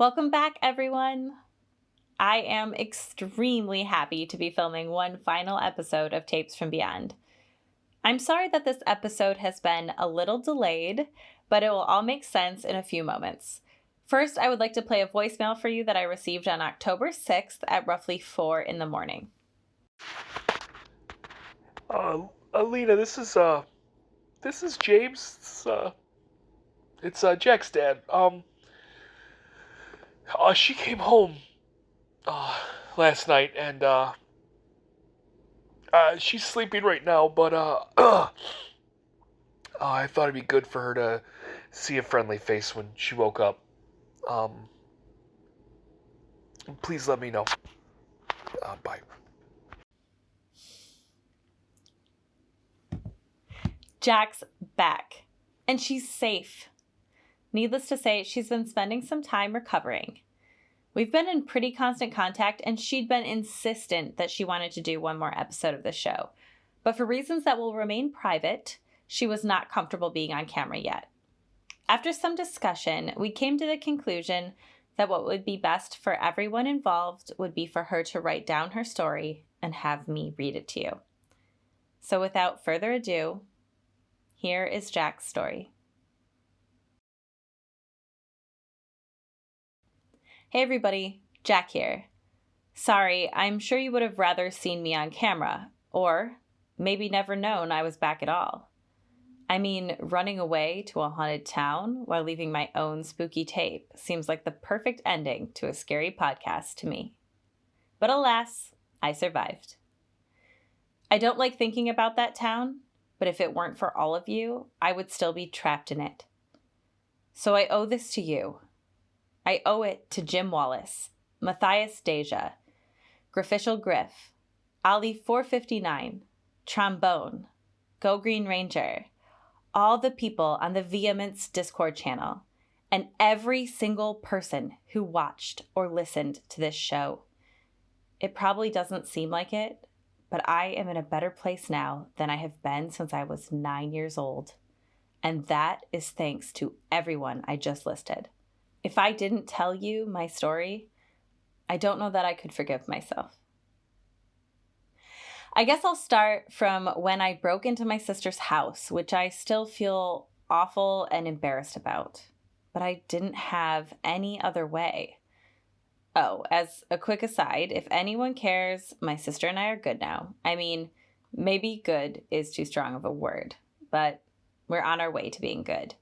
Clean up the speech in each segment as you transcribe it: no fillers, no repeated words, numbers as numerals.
Welcome back, everyone. I am extremely happy to be filming one final episode of Tapes from Beyond. I'm sorry that this episode has been a little delayed, but it will all make sense in a few moments. First, I would like to play a voicemail for you that I received on October 6th at roughly 4 in the morning. Alina, this is James. It's Jack's dad. She came home, last night, and, she's sleeping right now, but, I thought it'd be good for her to see a friendly face when she woke up. Please let me know. Bye. Jack's back, and she's safe. Needless to say, she's been spending some time recovering. We've been in pretty constant contact, and she'd been insistent that she wanted to do one more episode of the show. But for reasons that will remain private, she was not comfortable being on camera yet. After some discussion, we came to the conclusion that what would be best for everyone involved would be for her to write down her story and have me read it to you. So without further ado, here is Jack's story. Hey everybody, Jack here. Sorry, I'm sure you would have rather seen me on camera, or maybe never known I was back at all. I mean, running away to a haunted town while leaving my own spooky tape seems like the perfect ending to a scary podcast to me. But alas, I survived. I don't like thinking about that town, but if it weren't for all of you, I would still be trapped in it. So I owe this to you. I owe it to Jim Wallace, Matthias Deja, Griffishal Griff, Ali 459, Trombone, Go Green Ranger, all the people on the Vehemence Discord channel, and every single person who watched or listened to this show. It probably doesn't seem like it, but I am in a better place now than I have been since I was 9 years old. And that is thanks to everyone I just listed. If I didn't tell you my story, I don't know that I could forgive myself. I guess I'll start from when I broke into my sister's house, which I still feel awful and embarrassed about. But I didn't have any other way. Oh, as a quick aside, if anyone cares, my sister and I are good now. I mean, maybe good is too strong of a word, but we're on our way to being good.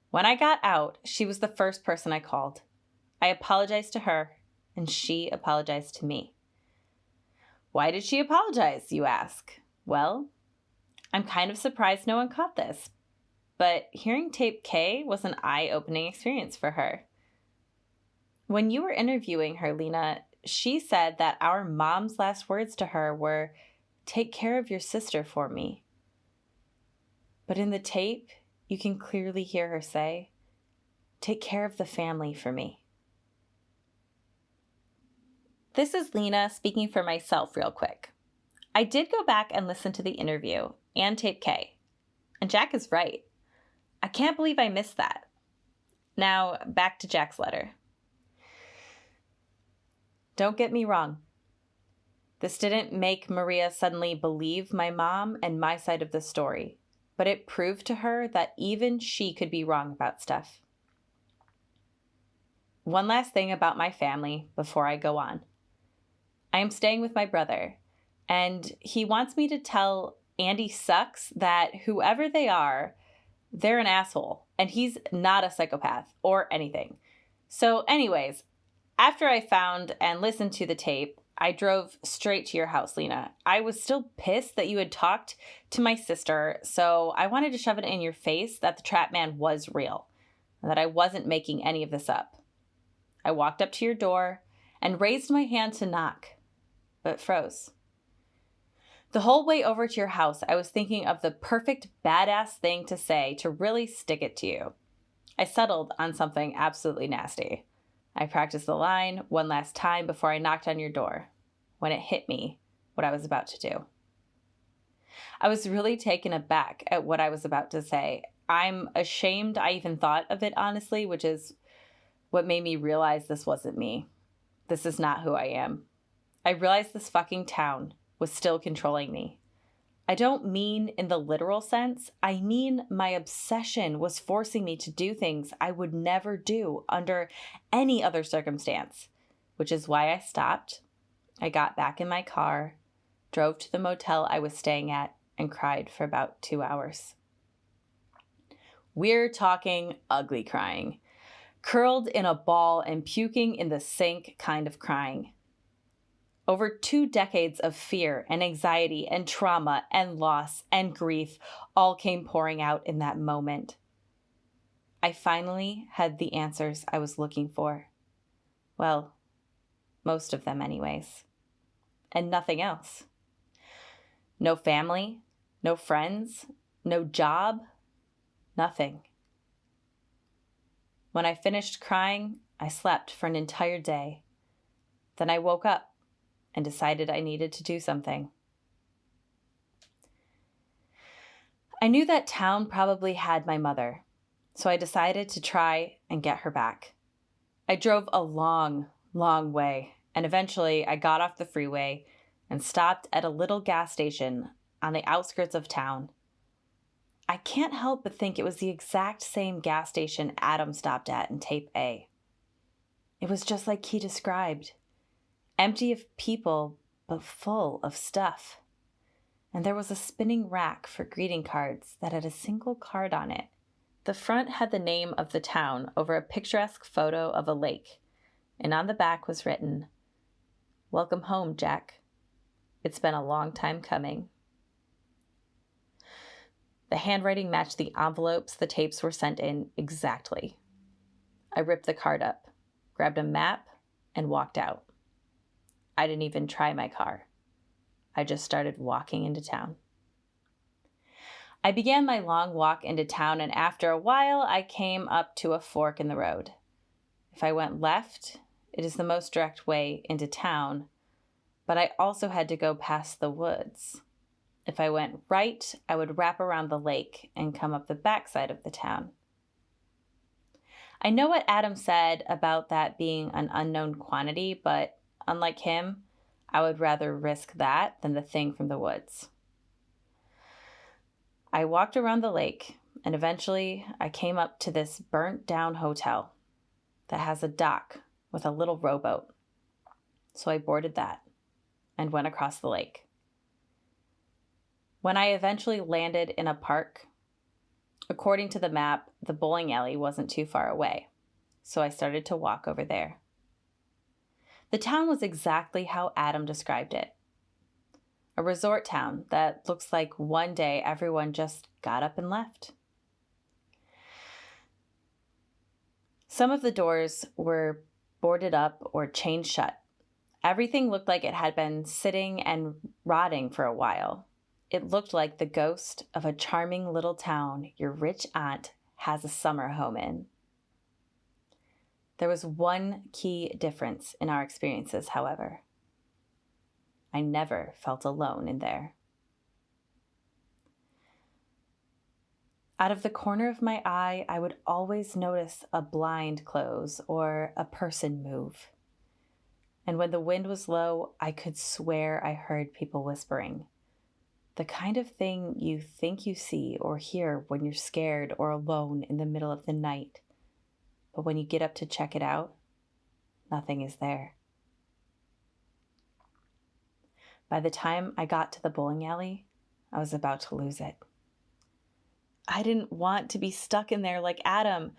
When I got out, she was the first person I called. I apologized to her, and she apologized to me. Why did she apologize, you ask? Well, I'm kind of surprised no one caught this, but hearing Tape K was an eye-opening experience for her. When you were interviewing her, Lena, she said that our mom's last words to her were, "Take care of your sister for me." But in the tape, you can clearly hear her say, "Take care of the family for me." This is Lena speaking for myself real quick. I did go back and listen to the interview and Tape K, and Jack is right. I can't believe I missed that. Now, back to Jack's letter. Don't get me wrong. This didn't make Maria suddenly believe my mom and my side of the story, but it proved to her that even she could be wrong about stuff. One last thing about my family before I go on. I am staying with my brother, and he wants me to tell Andy Sucks that whoever they are, they're an asshole, and he's not a psychopath or anything. So anyways, after I found and listened to the tape, I drove straight to your house, Lena. I was still pissed that you had talked to my sister, so I wanted to shove it in your face that the trap man was real, and that I wasn't making any of this up. I walked up to your door and raised my hand to knock, but froze. The whole way over to your house, I was thinking of the perfect badass thing to say to really stick it to you. I settled on something absolutely nasty. I practiced the line one last time before I knocked on your door, when it hit me what I was about to do. I was really taken aback at what I was about to say. I'm ashamed I even thought of it, honestly, which is what made me realize this wasn't me. This is not who I am. I realized this fucking town was still controlling me. I don't mean in the literal sense. I mean my obsession was forcing me to do things I would never do under any other circumstance, which is why I stopped. I got back in my car, drove to the motel I was staying at, and cried for about 2 hours. We're talking ugly crying. Curled in a ball and puking in the sink kind of crying. Over 2 decades of fear and anxiety and trauma and loss and grief all came pouring out in that moment. I finally had the answers I was looking for. Well, most of them anyways. And nothing else. No family, no friends, no job, nothing. When I finished crying, I slept for an entire day. Then I woke up and decided I needed to do something. I knew that town probably had my mother, so I decided to try and get her back. I drove a long, long way, and eventually I got off the freeway and stopped at a little gas station on the outskirts of town. I can't help but think it was the exact same gas station Adam stopped at in tape A. It was just like he described. Empty of people, but full of stuff. And there was a spinning rack for greeting cards that had a single card on it. The front had the name of the town over a picturesque photo of a lake, and on the back was written, "Welcome home, Jack. It's been a long time coming." The handwriting matched the envelopes the tapes were sent in exactly. I ripped the card up, grabbed a map, and walked out. I didn't even try my car. I just started walking into town. I began my long walk into town, and after a while, I came up to a fork in the road. If I went left, it is the most direct way into town, but I also had to go past the woods. If I went right, I would wrap around the lake and come up the backside of the town. I know what Adam said about that being an unknown quantity, but unlike him, I would rather risk that than the thing from the woods. I walked around the lake, and eventually I came up to this burnt-down hotel that has a dock with a little rowboat. So I boarded that and went across the lake. When I eventually landed in a park, according to the map, the bowling alley wasn't too far away, so I started to walk over there. The town was exactly how Adam described it. A resort town that looks like one day everyone just got up and left. Some of the doors were boarded up or chained shut. Everything looked like it had been sitting and rotting for a while. It looked like the ghost of a charming little town your rich aunt has a summer home in. There was one key difference in our experiences, however. I never felt alone in there. Out of the corner of my eye, I would always notice a blind close or a person move. And when the wind was low, I could swear I heard people whispering. The kind of thing you think you see or hear when you're scared or alone in the middle of the night. But when you get up to check it out, nothing is there. By the time I got to the bowling alley, I was about to lose it. I didn't want to be stuck in there like Adam,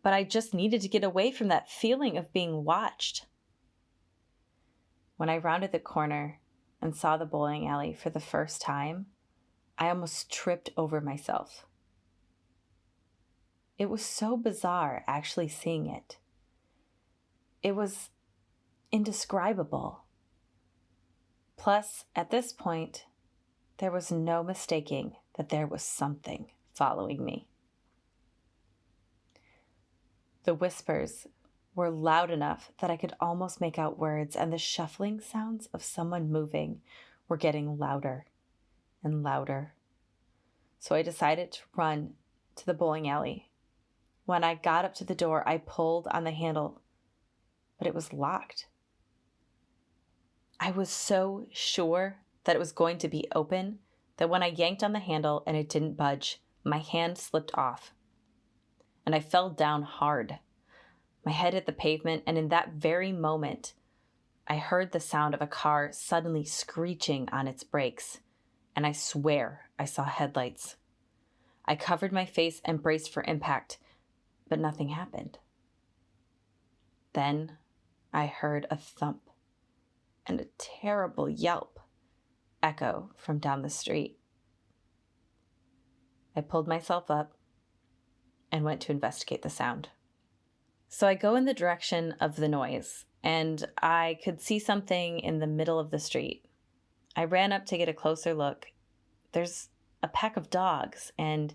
but I just needed to get away from that feeling of being watched. When I rounded the corner and saw the bowling alley for the first time, I almost tripped over myself. It was so bizarre actually seeing it. It was indescribable. Plus, at this point, there was no mistaking that there was something following me. The whispers were loud enough that I could almost make out words, and the shuffling sounds of someone moving were getting louder and louder. So I decided to run to the bowling alley. When I got up to the door, I pulled on the handle, but it was locked. I was so sure that it was going to be open that when I yanked on the handle and it didn't budge, my hand slipped off, and I fell down hard. My head hit the pavement, and in that very moment, I heard the sound of a car suddenly screeching on its brakes, and I swear I saw headlights. I covered my face and braced for impact, but nothing happened. Then I heard a thump and a terrible yelp echo from down the street. I pulled myself up and went to investigate the sound. So I go in the direction of the noise, and I could see something in the middle of the street. I ran up to get a closer look. There's a pack of dogs, and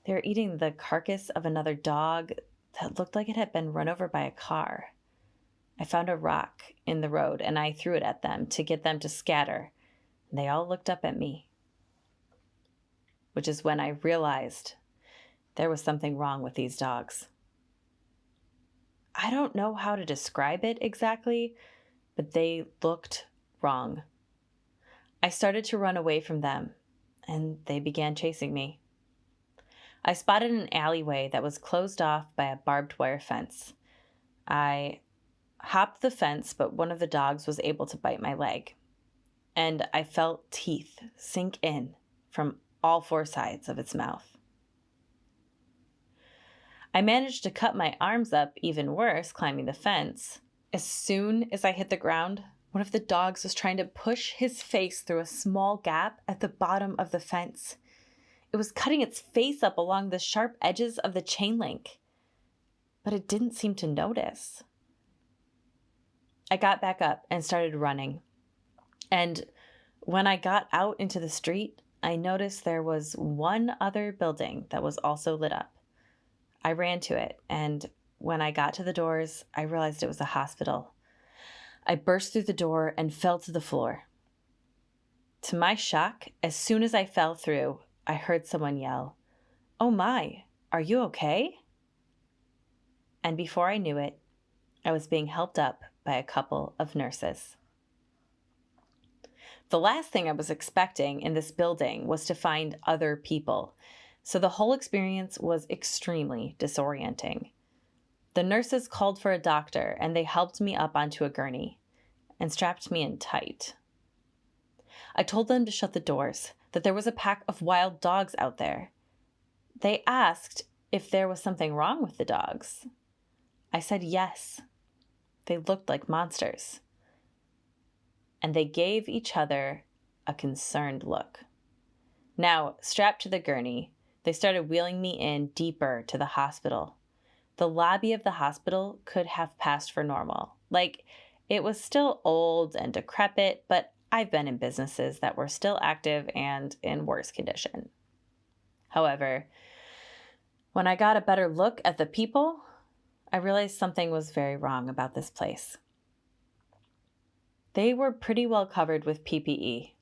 they're eating the carcass of another dog that looked like it had been run over by a car. I found a rock in the road, and I threw it at them to get them to scatter. And they all looked up at me, which is when I realized there was something wrong with these dogs. I don't know how to describe it exactly, but they looked wrong. I started to run away from them, and they began chasing me. I spotted an alleyway that was closed off by a barbed wire fence. I hopped the fence, but one of the dogs was able to bite my leg, and I felt teeth sink in from all four sides of its mouth. I managed to cut my arms up even worse climbing the fence. As soon as I hit the ground, one of the dogs was trying to push his face through a small gap at the bottom of the fence. It was cutting its face up along the sharp edges of the chain link, but it didn't seem to notice. I got back up and started running. And when I got out into the street, I noticed there was one other building that was also lit up. I ran to it, and when I got to the doors, I realized it was a hospital. I burst through the door and fell to the floor. To my shock, as soon as I fell through, I heard someone yell, "Oh my, are you okay?" And before I knew it, I was being helped up by a couple of nurses. The last thing I was expecting in this building was to find other people, so the whole experience was extremely disorienting. The nurses called for a doctor, and they helped me up onto a gurney and strapped me in tight. I told them to shut the doors, that there was a pack of wild dogs out there. They asked if there was something wrong with the dogs. I said yes. They looked like monsters. And they gave each other a concerned look. Now, strapped to the gurney, they started wheeling me in deeper to the hospital. The lobby of the hospital could have passed for normal. Like, it was still old and decrepit, but I've been in businesses that were still active and in worse condition. However, when I got a better look at the people, I realized something was very wrong about this place. They were pretty well covered with PPE,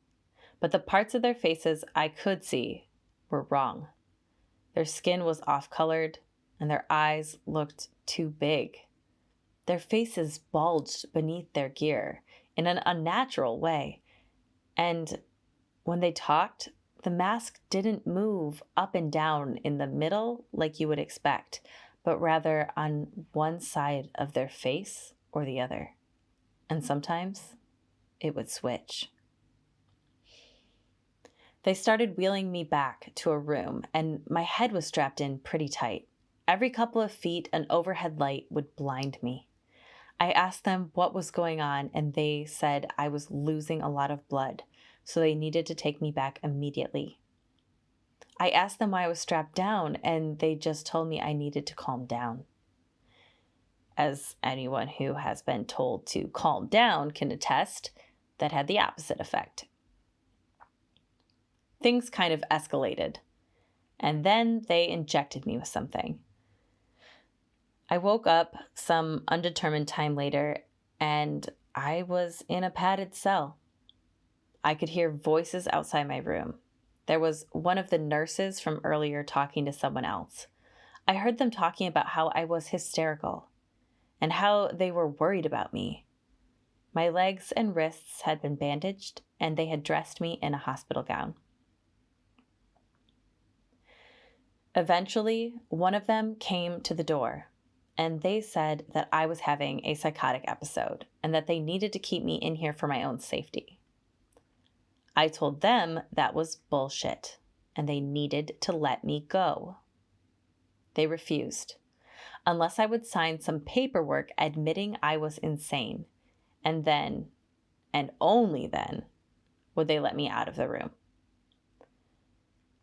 but the parts of their faces I could see were wrong. Their skin was off-colored, and their eyes looked too big. Their faces bulged beneath their gear in an unnatural way, and when they talked, the mask didn't move up and down in the middle like you would expect, but rather on one side of their face or the other. And sometimes it would switch. They started wheeling me back to a room, and my head was strapped in pretty tight. Every couple of feet, an overhead light would blind me. I asked them what was going on, and they said I was losing a lot of blood, so they needed to take me back immediately. I asked them why I was strapped down, and they just told me I needed to calm down. As anyone who has been told to calm down can attest, that had the opposite effect. Things kind of escalated, and then they injected me with something. I woke up some undetermined time later, and I was in a padded cell. I could hear voices outside my room. There was one of the nurses from earlier talking to someone else. I heard them talking about how I was hysterical and how they were worried about me. My legs and wrists had been bandaged, and they had dressed me in a hospital gown. Eventually, one of them came to the door, and they said that I was having a psychotic episode and that they needed to keep me in here for my own safety. I told them that was bullshit, and they needed to let me go. They refused, unless I would sign some paperwork admitting I was insane, and then, and only then, would they let me out of the room.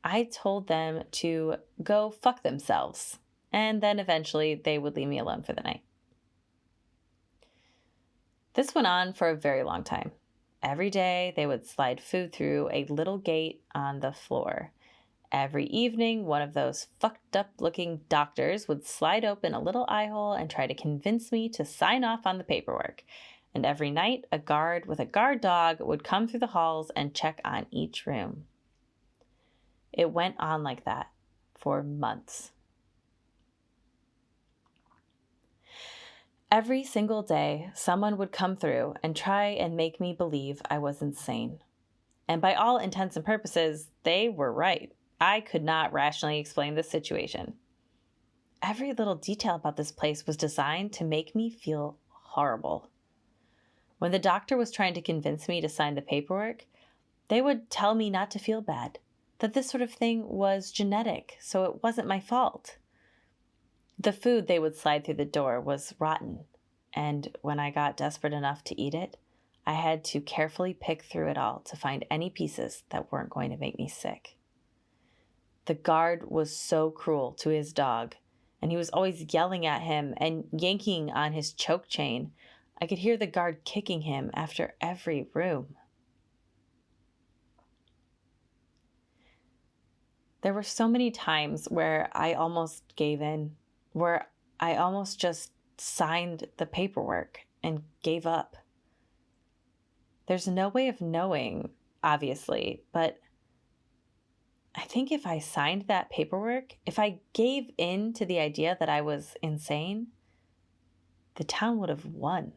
I told them to go fuck themselves, and then eventually they would leave me alone for the night. This went on for a very long time. Every day they would slide food through a little gate on the floor. Every evening, one of those fucked up looking doctors would slide open a little eye hole and try to convince me to sign off on the paperwork. And every night, a guard with a guard dog would come through the halls and check on each room. It went on like that for months. Every single day, someone would come through and try and make me believe I was insane. And by all intents and purposes, they were right. I could not rationally explain this situation. Every little detail about this place was designed to make me feel horrible. When the doctor was trying to convince me to sign the paperwork, they would tell me not to feel bad, that this sort of thing was genetic, so it wasn't my fault. The food they would slide through the door was rotten, and when I got desperate enough to eat it, I had to carefully pick through it all to find any pieces that weren't going to make me sick. The guard was so cruel to his dog, and he was always yelling at him and yanking on his choke chain. I could hear the guard kicking him after every room. There were so many times where I almost gave in, where I almost just signed the paperwork and gave up. There's no way of knowing, obviously, but I think if I signed that paperwork, if I gave in to the idea that I was insane, the town would have won.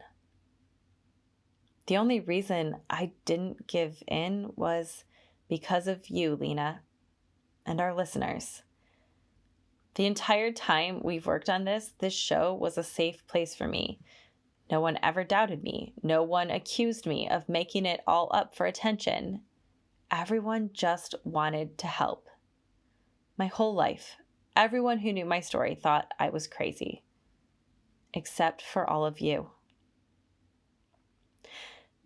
The only reason I didn't give in was because of you, Lena, and our listeners. The entire time we've worked on this show was a safe place for me. No one ever doubted me. No one accused me of making it all up for attention. Everyone just wanted to help. My whole life, everyone who knew my story thought I was crazy. Except for all of you.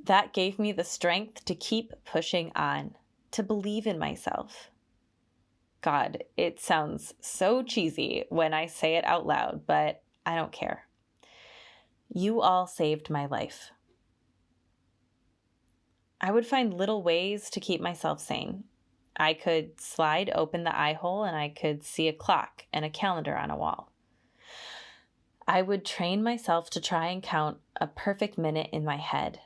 That gave me the strength to keep pushing on, to believe in myself. God, it sounds so cheesy when I say it out loud, but I don't care. You all saved my life. I would find little ways to keep myself sane. I could slide open the eye hole and I could see a clock and a calendar on a wall. I would train myself to try and count a perfect minute in my head.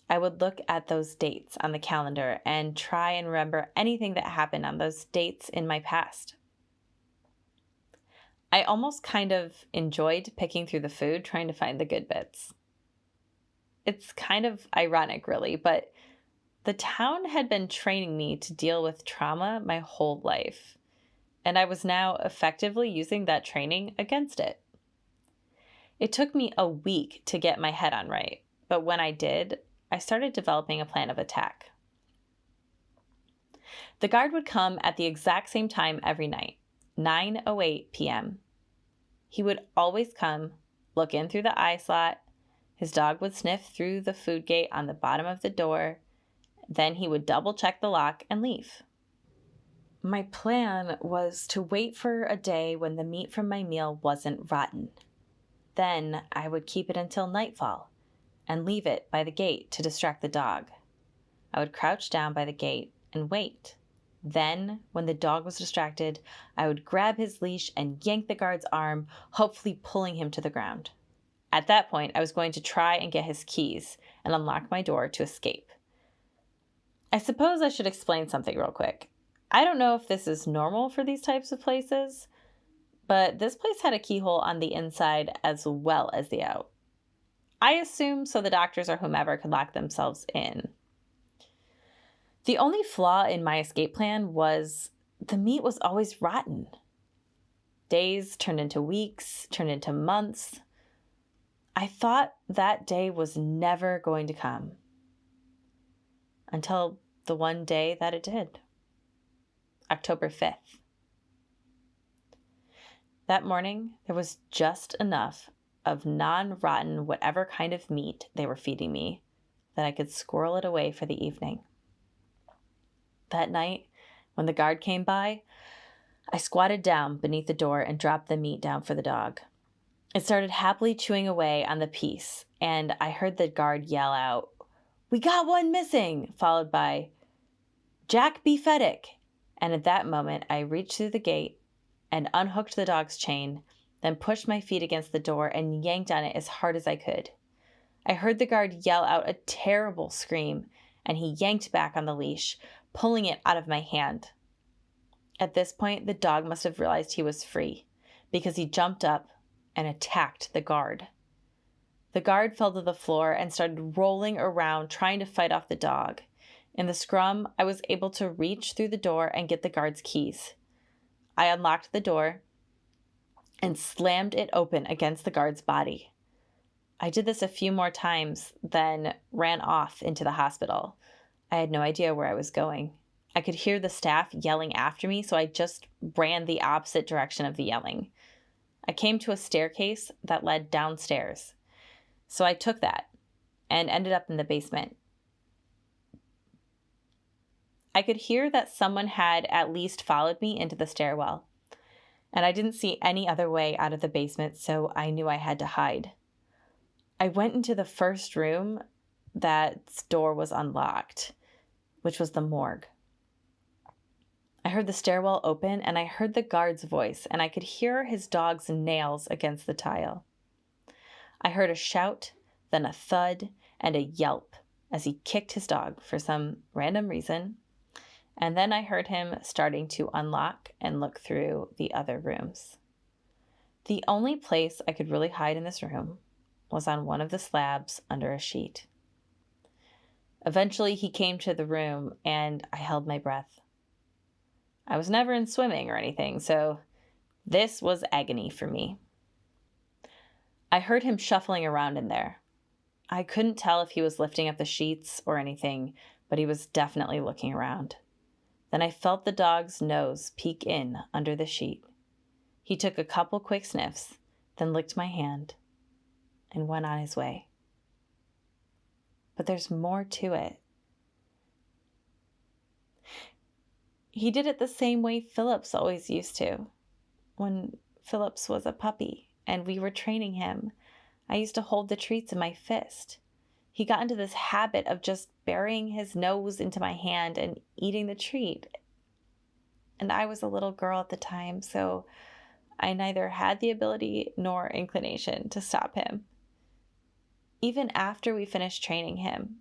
I would look at those dates on the calendar and try and remember anything that happened on those dates in my past. I almost kind of enjoyed picking through the food, trying to find the good bits. It's kind of ironic, really, but the town had been training me to deal with trauma my whole life, and I was now effectively using that training against it. It took me a week to get my head on right, but when I did, I started developing a plan of attack. The guard would come at the exact same time every night, 9:08 p.m. He would always come, look in through the eye slot. His dog would sniff through the food gate on the bottom of the door. Then he would double check the lock and leave. My plan was to wait for a day when the meat from my meal wasn't rotten. Then I would keep it until nightfall and leave it by the gate to distract the dog. I would crouch down by the gate and wait. Then, when the dog was distracted, I would grab his leash and yank the guard's arm, hopefully pulling him to the ground. At that point, I was going to try and get his keys and unlock my door to escape. I suppose I should explain something real quick. I don't know if this is normal for these types of places, but this place had a keyhole on the inside as well as the out. I assume so the doctors or whomever could lock themselves in. The only flaw in my escape plan was the meat was always rotten. Days turned into weeks, turned into months. I thought that day was never going to come. Until the one day that it did. October 5th. That morning, there was just enough of non-rotten whatever kind of meat they were feeding me that I could squirrel it away for the evening. That night, when the guard came by, I squatted down beneath the door and dropped the meat down for the dog. It started happily chewing away on the piece, and I heard the guard yell out, "We got one missing!" followed by, "Jack be Feddick!" And at that moment, I reached through the gate and unhooked the dog's chain, then pushed my feet against the door and yanked on it as hard as I could. I heard the guard yell out a terrible scream, and he yanked back on the leash, pulling it out of my hand. At this point, the dog must have realized he was free, because he jumped up and attacked the guard. The guard fell to the floor and started rolling around trying to fight off the dog. In the scrum, I was able to reach through the door and get the guard's keys. I unlocked the door and slammed it open against the guard's body. I did this a few more times, then ran off into the hospital. I had no idea where I was going. I could hear the staff yelling after me, so I just ran the opposite direction of the yelling. I came to a staircase that led downstairs, so I took that and ended up in the basement. I could hear that someone had at least followed me into the stairwell, and I didn't see any other way out of the basement, so I knew I had to hide. I went into the first room that's door was unlocked, which was the morgue. I heard the stairwell open, and I heard the guard's voice, and I could hear his dog's nails against the tile. I heard a shout, then a thud, and a yelp as he kicked his dog for some random reason. And then I heard him starting to unlock and look through the other rooms. The only place I could really hide in this room was on one of the slabs under a sheet. Eventually, he came to the room, and I held my breath. I was never in swimming or anything, so this was agony for me. I heard him shuffling around in there. I couldn't tell if he was lifting up the sheets or anything, but he was definitely looking around. Then I felt the dog's nose peek in under the sheet. He took a couple quick sniffs, then licked my hand, and went on his way. But there's more to it. He did it the same way Phillips always used to. When Phillips was a puppy and we were training him, I used to hold the treats in my fist. He got into this habit of just burying his nose into my hand and eating the treat. And I was a little girl at the time, so I neither had the ability nor inclination to stop him. Even after we finished training him,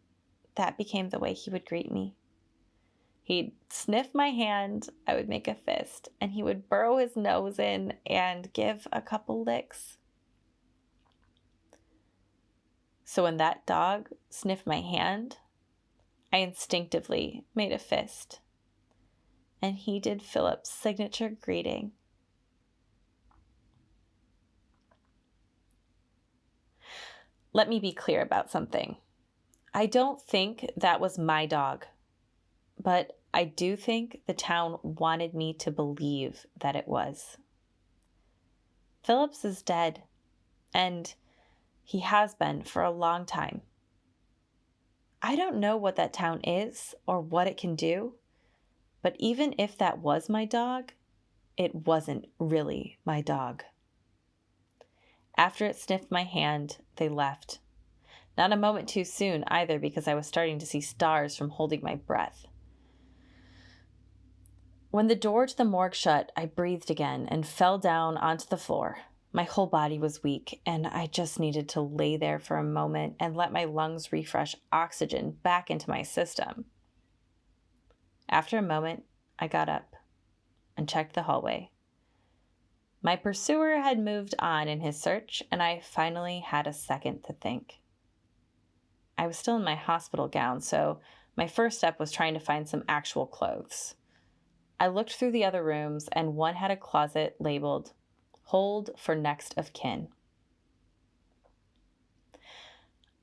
that became the way he would greet me. He'd sniff my hand, I would make a fist, and he would burrow his nose in and give a couple licks. So when that dog sniffed my hand, I instinctively made a fist. And he did Philip's signature greeting. Let me be clear about something. I don't think that was my dog, but I do think the town wanted me to believe that it was. Phillips is dead, and he has been for a long time. I don't know what that town is or what it can do, but even if that was my dog, it wasn't really my dog. After it sniffed my hand, they left. Not a moment too soon either, because I was starting to see stars from holding my breath. When the door to the morgue shut, I breathed again and fell down onto the floor. My whole body was weak, and I just needed to lay there for a moment and let my lungs refresh oxygen back into my system. After a moment, I got up and checked the hallway. My pursuer had moved on in his search, and I finally had a second to think. I was still in my hospital gown, so my first step was trying to find some actual clothes. I looked through the other rooms, and one had a closet labeled "Hold for Next of Kin."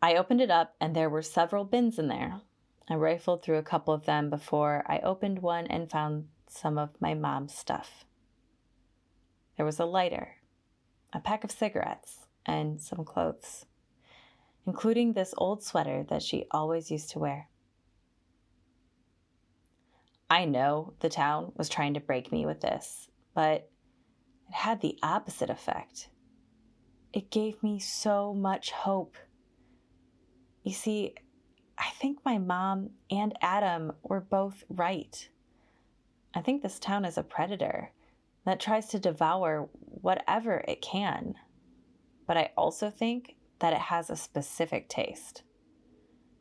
I opened it up, and there were several bins in there. I rifled through a couple of them before I opened one and found some of my mom's stuff. There was a lighter, a pack of cigarettes, and some clothes, including this old sweater that she always used to wear. I know the town was trying to break me with this, but it had the opposite effect. It gave me so much hope. You see, I think my mom and Adam were both right. I think this town is a predator that tries to devour whatever it can. But I also think that it has a specific taste.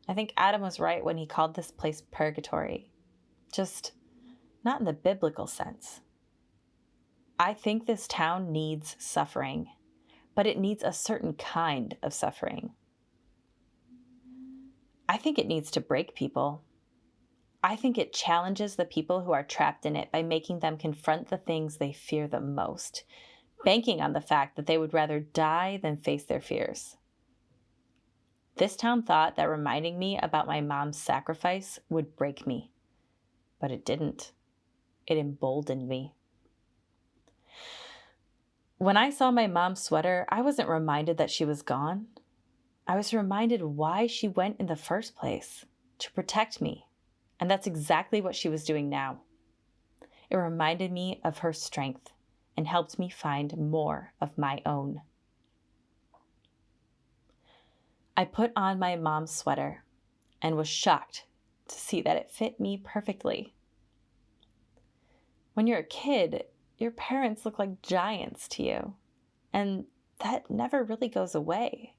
I think Adam was right when he called this place purgatory. Just not in the biblical sense. I think this town needs suffering, but it needs a certain kind of suffering. I think it needs to break people. I think it challenges the people who are trapped in it by making them confront the things they fear the most, banking on the fact that they would rather die than face their fears. This town thought that reminding me about my mom's sacrifice would break me, but it didn't. It emboldened me. When I saw my mom's sweater, I wasn't reminded that she was gone. I was reminded why she went in the first place, to protect me. And that's exactly what she was doing now. It reminded me of her strength and helped me find more of my own. I put on my mom's sweater and was shocked to see that it fit me perfectly. When you're a kid, your parents look like giants to you, and that never really goes away.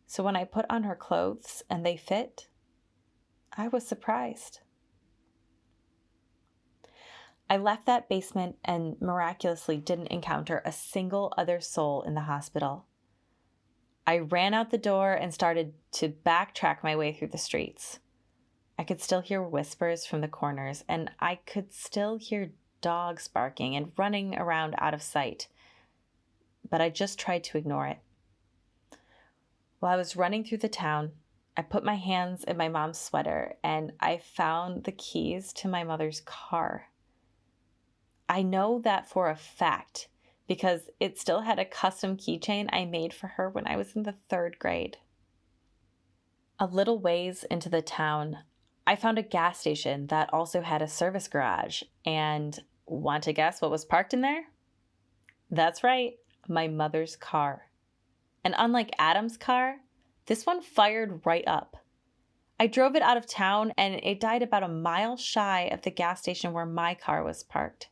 So when I put on her clothes and they fit, I was surprised. I left that basement and miraculously didn't encounter a single other soul in the hospital. I ran out the door and started to backtrack my way through the streets. I could still hear whispers from the corners, and I could still hear dogs barking and running around out of sight. But I just tried to ignore it. While I was running through the town, I put my hands in my mom's sweater and I found the keys to my mother's car. I know that for a fact because it still had a custom keychain I made for her when I was in the 3rd grade. A little ways into the town, I found a gas station that also had a service garage, and want to guess what was parked in there? That's right, my mother's car. And unlike Adam's car, this one fired right up. I drove it out of town and it died about a mile shy of the gas station where my car was parked.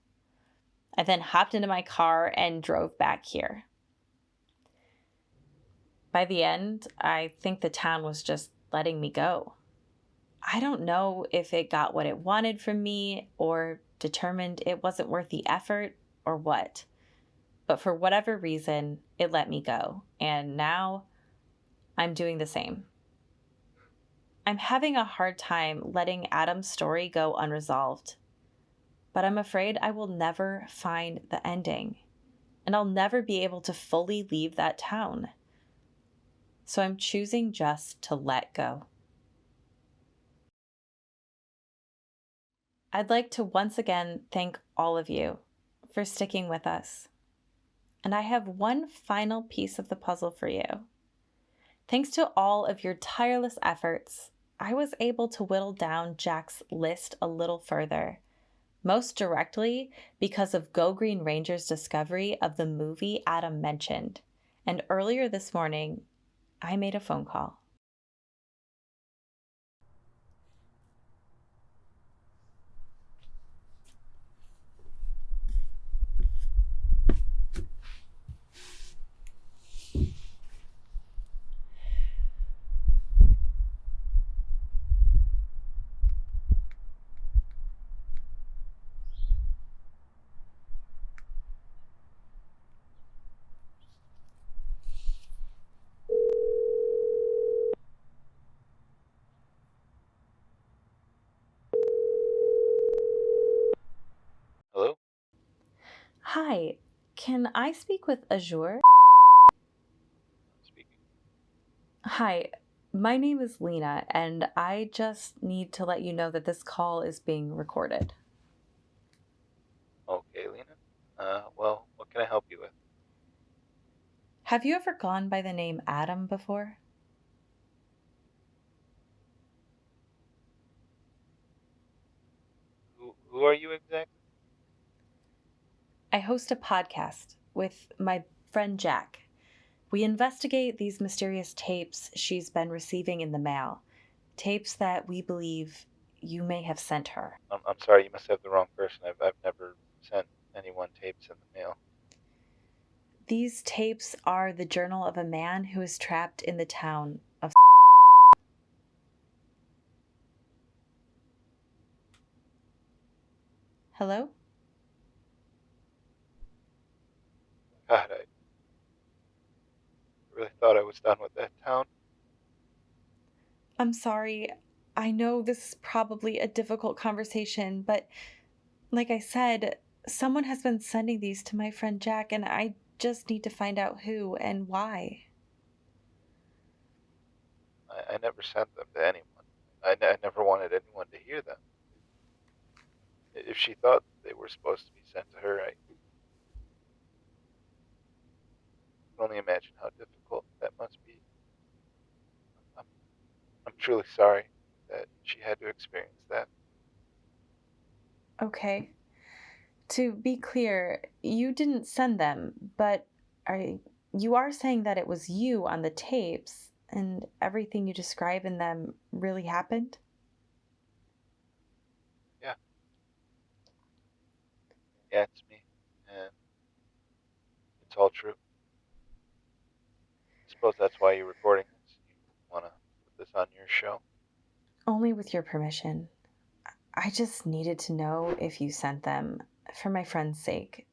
I then hopped into my car and drove back here. By the end, I think the town was just letting me go. I don't know if it got what it wanted from me or determined it wasn't worth the effort or what. But for whatever reason, it let me go. And now I'm doing the same. I'm having a hard time letting Adam's story go unresolved. But I'm afraid I will never find the ending. And I'll never be able to fully leave that town. So I'm choosing just to let go. I'd like to once again thank all of you for sticking with us. And I have one final piece of the puzzle for you. Thanks to all of your tireless efforts, I was able to whittle down Jack's list a little further, most directly because of Go Green Ranger's discovery of the movie Adam mentioned. And earlier this morning, I made a phone call. Hi, can I speak with Azure? Speaking. Hi, my name is Lena, and I just need to let you know that this call is being recorded. Okay, Lena. Well, what can I help you with? Have you ever gone by the name Adam before? Who are you exactly? I host a podcast with my friend Jack. We investigate these mysterious tapes she's been receiving in the mail, tapes that we believe you may have sent her. I'm sorry, you must have the wrong person. I've never sent anyone tapes in the mail. These tapes are the journal of a man who is trapped in the town of. Hello? God, I really thought I was done with that town. I'm sorry. I know this is probably a difficult conversation, but like I said, someone has been sending these to my friend Jack, and I just need to find out who and why. I never sent them to anyone. I never wanted anyone to hear them. If she thought they were supposed to be sent to her, I can only imagine how difficult that must be. I'm, I'm truly sorry that she had to experience that. Okay. To be clear, you didn't send them, but are you are saying that it was you on the tapes and everything you describe in them really happened? Yeah, yeah, it's me, and it's all true. I suppose that's why you're recording this. You want to put this on your show? Only with your permission. I just needed to know if you sent them for my friend's sake.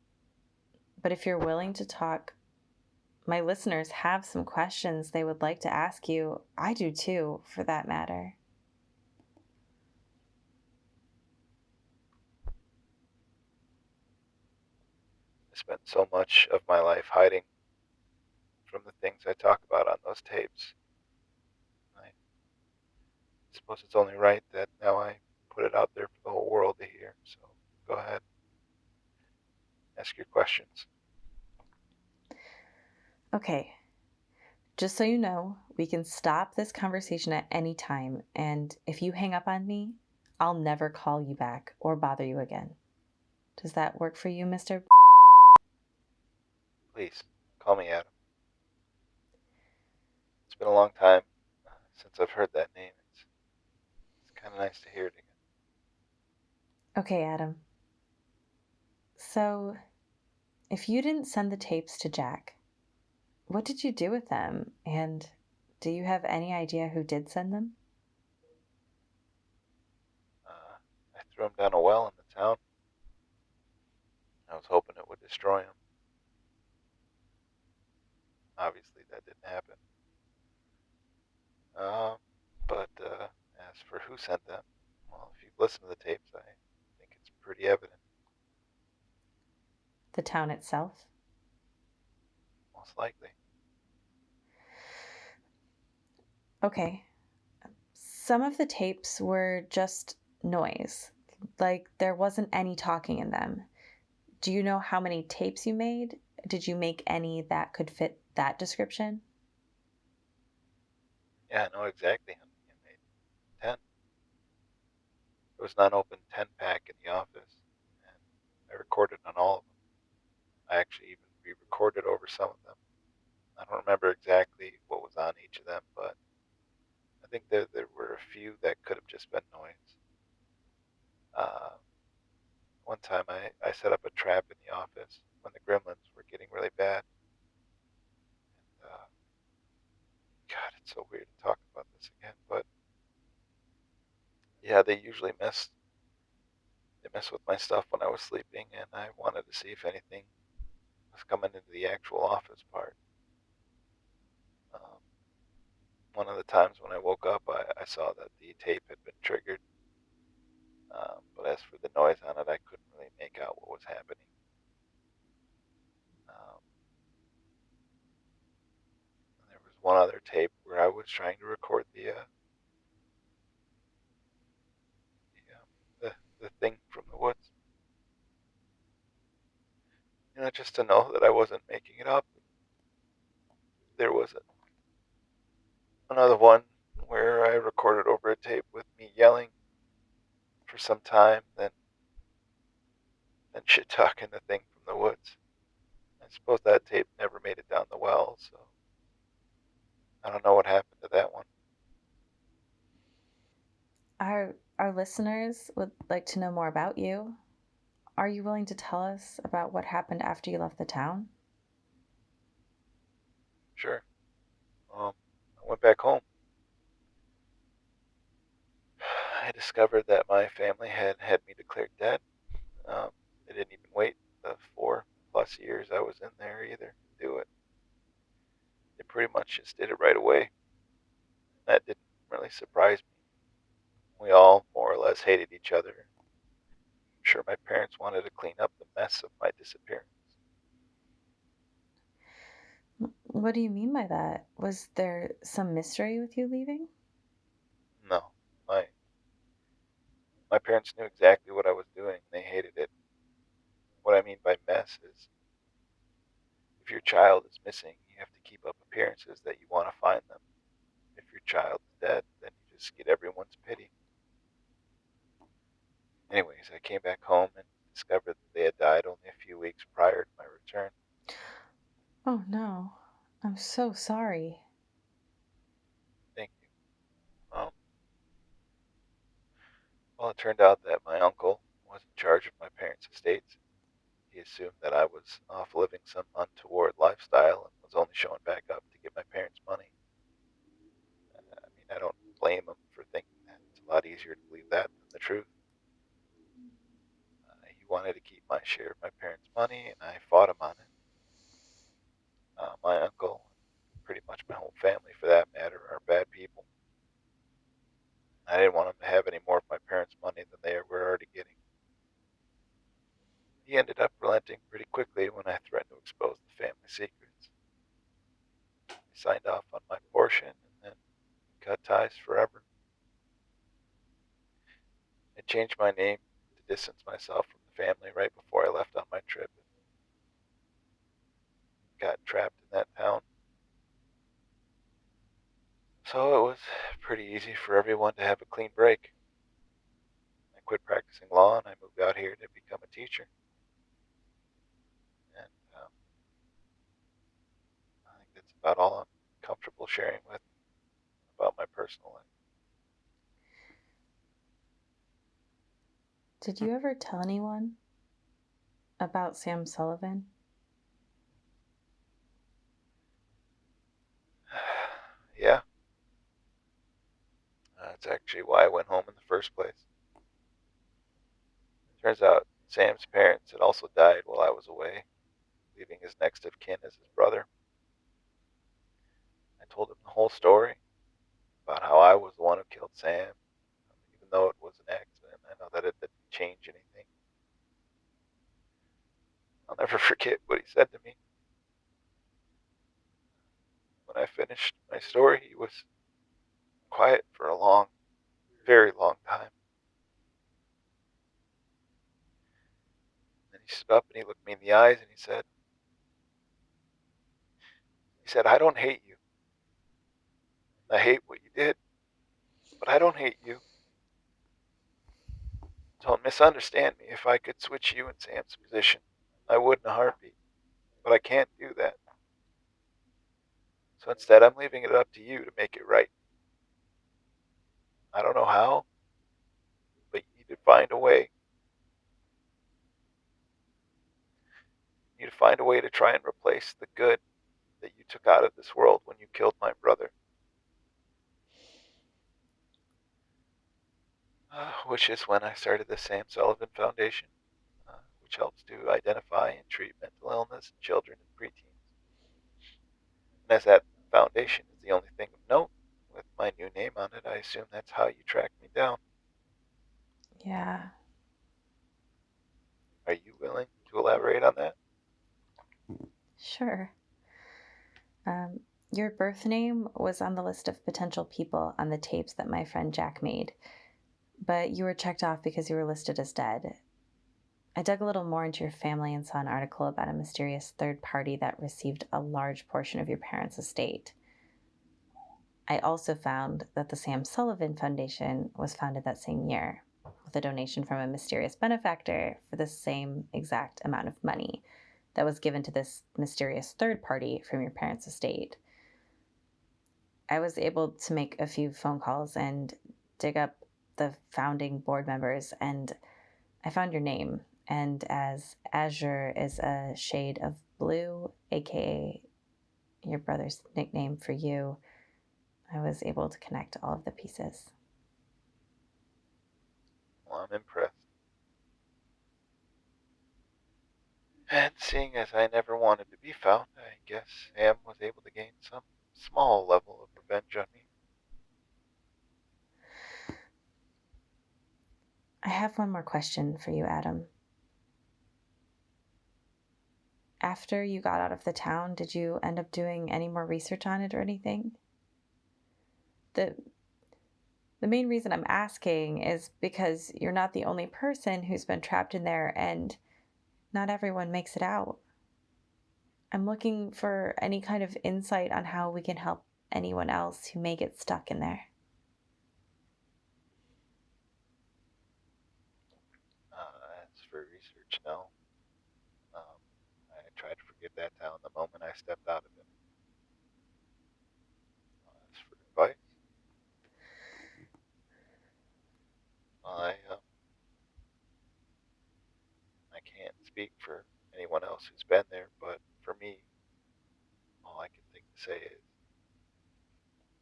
But if you're willing to talk, my listeners have some questions they would like to ask you. I do too, for that matter. I spent so much of my life hiding from the things I talk about on those tapes. I suppose it's only right that now I put it out there for the whole world to hear. So go ahead, ask your questions. Okay, just so you know, we can stop this conversation at any time, and if you hang up on me, I'll never call you back or bother you again. Does that work for you, Mr.? Please call me Adam. It's been a long time since I've heard that name. It's kind of nice to hear it again. Okay, Adam. So, if you didn't send the tapes to Jack, what did you do with them? And do you have any idea who did send them? Uh, I threw him down a well in the town. I was hoping it would destroy him. Obviously, that didn't happen. Um, but as for who sent them, well, if you've listened to the tapes, I think it's pretty evident. The town itself? Most likely. Okay. Some of the tapes were just noise, like there wasn't any talking in them. Do you know how many tapes you made? Did you make any that could fit that description? Yeah, I know exactly how many I made. 10. There was an unopened 10-pack in the office, and I recorded on all of them. I actually even re-recorded over some of them. I don't remember exactly what was on each of them, but I think there were a few that could have just been noise. Uh, One time I set up a trap in the office when the gremlins were getting really bad. God, it's so weird to talk about this again, but yeah, they mess with my stuff when I was sleeping, and I wanted to see if anything was coming into the actual office part. Um, One of the times when I woke up, I saw that the tape had been triggered, but as for the noise on it, I couldn't really make out what was happening. one other tape where I was trying to record the thing from the woods. Just to know that I wasn't making it up. There was another one where I recorded over a tape with me yelling for some time, then shit talking the thing from the woods. I suppose that tape never made it down the well, so I don't know what happened to that one. Our listeners would like to know more about you. Are you willing to tell us about what happened after you left the town? Sure. I went back home. I discovered that my family had me declared dead. They didn't even wait the 4+ years I was in there either to do it. They pretty much just did it right away. That didn't really surprise me. We all more or less hated each other. I'm sure my parents wanted to clean up the mess of my disappearance. What do you mean by that? Was there some mystery with you leaving? No, my parents knew exactly what I was doing, and they hated it. What I mean by mess is, if your child is missing, you have to keep up appearances that you want to find them. If your child is dead, then you just get everyone's pity. Anyways, I came back home and discovered that they had died only a few weeks prior to my return. Oh no, I'm so sorry. Thank you. Well, it turned out that my uncle was in charge of my parents' estates. He assumed that I was off living some untoward lifestyle and was only showing back up to get my parents' money. I mean, I don't blame him for thinking that. It's a lot easier to believe that than the truth. He wanted to keep my share of my parents' money, and I fought him on it. My uncle, pretty much my whole family for that matter, are bad people. I didn't want him to have any more of my parents' money than they were already getting. He ended up relenting pretty quickly when I threatened to expose the family secrets. He signed off on my portion and then cut ties forever. I changed my name to distance myself from the family right before I left on my trip. Got trapped in that town. So it was pretty easy for everyone to have a clean break. I quit practicing law and I moved out here to become a teacher. And I think that's about all I'm comfortable sharing with about my personal life. Did you ever tell anyone about Sam Sullivan? Yeah, that's actually why I went home in the first place. Turns out Sam's parents had also died while I was away, leaving his next of kin as his brother. I told him the whole story about how I was the one who killed Sam, even though it was an accident. I know that it didn't change anything. I'll never forget what he said to me. When I finished my story, he was quiet for a long, very long time. Then he stood up and he looked me in the eyes and he said, I don't hate you. I hate what you did, but I don't hate you. Don't misunderstand me. If I could switch you and Sam's position, I would in a heartbeat. But I can't do that. So instead, I'm leaving it up to you to make it right. I don't know how, but you need to find a way. You need to find a way to try and replace the good that you took out of this world when you killed my brother. Which is when I started the Sam Sullivan Foundation, which helps to identify and treat mental illness in children and preteens. And as that foundation is the only thing of note with my new name on it, I assume that's how you tracked me down. Yeah, Are you willing to elaborate on that? sure. Your birth name was on the list of potential people on the tapes that my friend Jack made, but you were checked off because you were listed as dead. I dug a little more into your family and saw an article about a mysterious third party that received a large portion of your parents' estate. I also found that the Sam Sullivan Foundation was founded that same year, with a donation from a mysterious benefactor for the same exact amount of money that was given to this mysterious third party from your parents' estate. I was able to make a few phone calls and dig up the founding board members, and I found your name. And as Azure is a shade of blue, aka your brother's nickname for you, I was able to connect all of the pieces. Well, I'm impressed. And seeing as I never wanted to be found, I guess Sam was able to gain some small level of revenge on me. I have one more question for you, Adam. After you got out of the town, did you end up doing any more research on it or anything? The main reason I'm asking is because you're not the only person who's been trapped in there, and not everyone makes it out. I'm looking for any kind of insight on how we can help anyone else who may get stuck in there. As for research, no. I tried to forget that town the moment I stepped out of it. As for advice, I can't speak for anyone else who's been there, but for me, all I can think to say is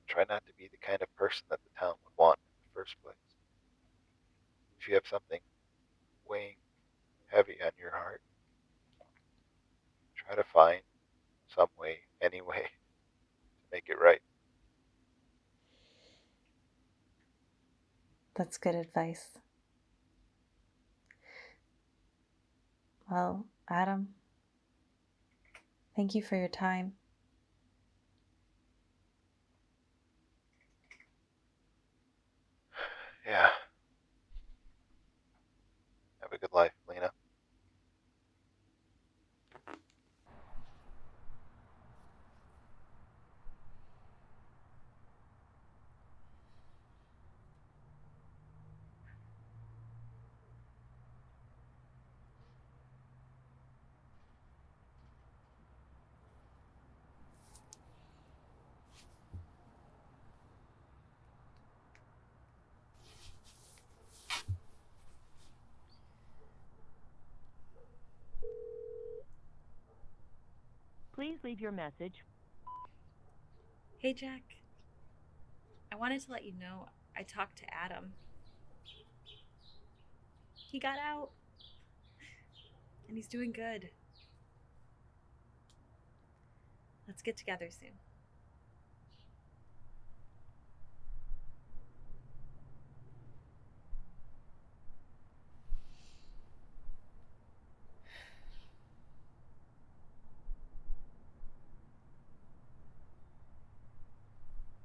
try not to be the kind of person that the town would want in the first place. If you have something weighing heavy on your heart, try to find some way, any way, to make it right. That's good advice. Well, Adam, thank you for your time. Yeah. Have a good life, Lena. Please leave your message. Hey, Jack. I wanted to let you know I talked to Adam. He got out, and he's doing good. Let's get together soon.